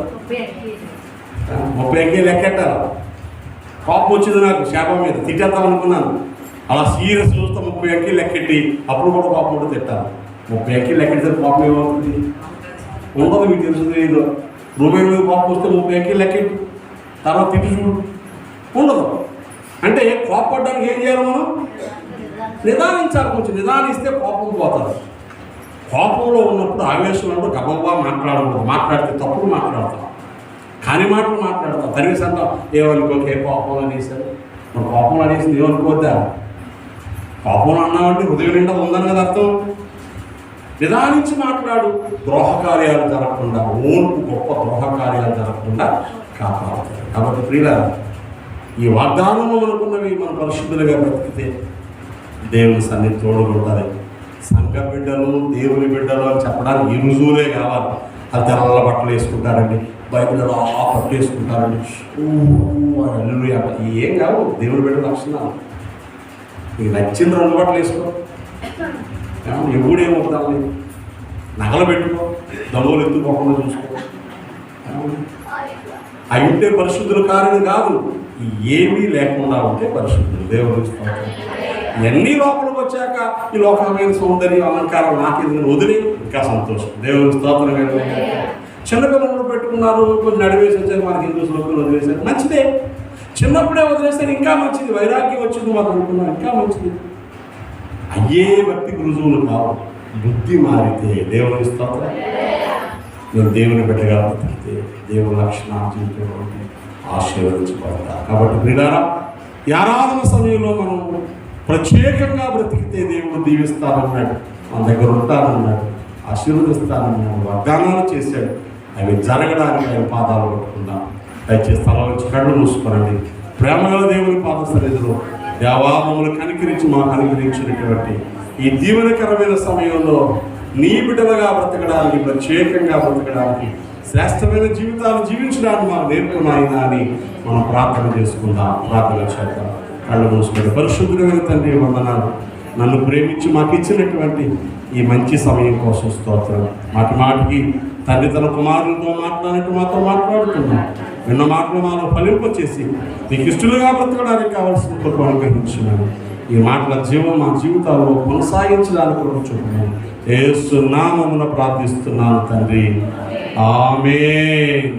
30 అంకి లెక్కెట్టాలి. కోపం వచ్చింది నాకు శాపం మీద, తిట్టేద్దాం అనుకున్నాను. అలా సీరియస్ చూస్తే 30 అంకి లెక్కెట్టి అప్పుడు కూడా కోపం కూడా తిట్టాలి. 30 అంకి లెక్కెడితే కోపం ఏమవుతుంది? ఉండదు. మీకు తెలుస్తుంది ఏదో రూపాయి మీద కోపం వస్తే 30 అంకి లెక్కెట్టి తర్వాత తిట్టి చూడు, ఉండదు. అంటే కోపపడడానికి ఏం చేయాలి? మనం నిదానించాలి. కొంచెం నిదానిస్తే కోపం పోతుంది. కోపంలో ఉన్నప్పుడు ఆవేశంలో గబగబా మాట్లాడకూడదు. మాట్లాడితే తప్పుడు మాట్లాడతాం, కానీ మాటలు మాట్లాడతాం. తరిగి సంటాం ఏమనుకోక ఏ కోపంలో అనేసారు. మన కోపంలో అనేసింది ఏమనుకోద్దా? కోపంలో అన్నామంటే హృదయం నిండా ఉందని కదా అర్థం. నిదానించి మాట్లాడు. ద్రోహ కార్యాలు జరగకుండా, ఓర్పు గొప్ప ద్రోహ కార్యాలు జరగకుండా కాపాడుతారు. కాబట్టి ప్రియులారా, ఈ వాగ్దానంలో అనుకున్నవి మన పరిశుద్ధులుగా బ్రతికితే దేవుని సన్నిధి తోడుకుంటారు. సంఘ బిడ్డలు దేవుని బిడ్డలు అని చెప్పడానికి ఈ రుజువులే కావాలి. అది తెల్ల బట్టలు వేసుకుంటారండి, బైబిల్ పట్టు వేసుకుంటారండి, అల్లులు ఏం కావు. దేవుని బిడ్డ లక్షణాలు నీకు నచ్చిన 2 బట్టలు వేసుకో, ఎప్పుడేమవుతాను, నగలు పెట్టుకో, దొంగలు ఎత్తుకోకుండా చూసుకో. అవి ఉంటే పరిశుద్ధులు కారణం కాదు. ఏమీ లేకుండా ఉంటే పరిశుద్ధులు. దేవుని స్తోత్రం. ఇవన్నీ లోపలికి వచ్చాక ఈ లోకమైన సౌందర్యం అలంకారం నాకేది వదిలే ఇంకా సంతోషం. దేవుని స్తోత్రం. చిన్నపిల్లలు పెట్టుకున్నారు, కొన్ని నడివేసి వచ్చారు, మనకి హిందూ శ్లోకులు వదిలేశారు, మంచిదే. చిన్నప్పుడే వదిలేస్తే ఇంకా మంచిది. వైరాగ్యం వచ్చింది మాకు అనుకున్నాం, ఇంకా మంచిది. అయ్యే భక్తికి రుజువులు కావు. బుద్ధి మారితే దేవుని స్తోత్రం. నేను దేవుని బిడ్డగా బ్రతికితే దేవుని లక్షణాలు జీవితంలో ఆశీర్వదించబడతారు. కాబట్టి ప్రియులారా, ఈ ఆరాధన సమయంలో మనం ప్రత్యేకంగా బ్రతికితే దేవుడు దీవిస్తానన్నాడు, మన దగ్గర ఉంటానన్నాడు, ఆశీర్వదిస్తానన్నాడు, వాగ్దానాలు చేశాడు. అవి జరగడానికి ఆయన పాదాలు పట్టుకుందాం. దయచేసి స్థలం వచ్చి కళ్ళు మూసుకోనండి. ప్రేమగల దేవుని పాద సన్నిధిలో దేవామములు కనికరించి మాకు అనుగ్రహించినటువంటి ఈ దీవెనకరమైన సమయంలో నీ బిడ్డలుగా బ్రతకడానికి, ప్రత్యేకంగా బ్రతకడానికి, శ్రేష్టమైన జీవితాలు జీవించడానికి మాకు నేర్పునాయినా అని మనం ప్రార్థన చేసుకుందాం. ప్రార్థన చేద్దాం. కళ్ళు మూసుకుంటే పరిశుద్ధమైన తండ్రి, వందనాలు. నన్ను ప్రేమించి మాకు ఇచ్చినటువంటి ఈ మంచి సమయం కోసం స్తోత్రం. మాటికి తండ్రి తన కుమారులతో మాట్లాడినట్టు మాతో మాట్లాడుతున్నాం. విన్న మాటలు మాలో ఫలింపచేసి నీకు ఇష్టలుగా బ్రతకడానికి కావాల్సిన కృప అనుగ్రహించున్నాను. ఈ మాటల జీవం మా జీవితాల్లో కొనసాగించడానికి కూడా చూపున్నాను. యేసు నామమున ప్రార్థిస్తున్నాను తండ్రి. ఆమేన్.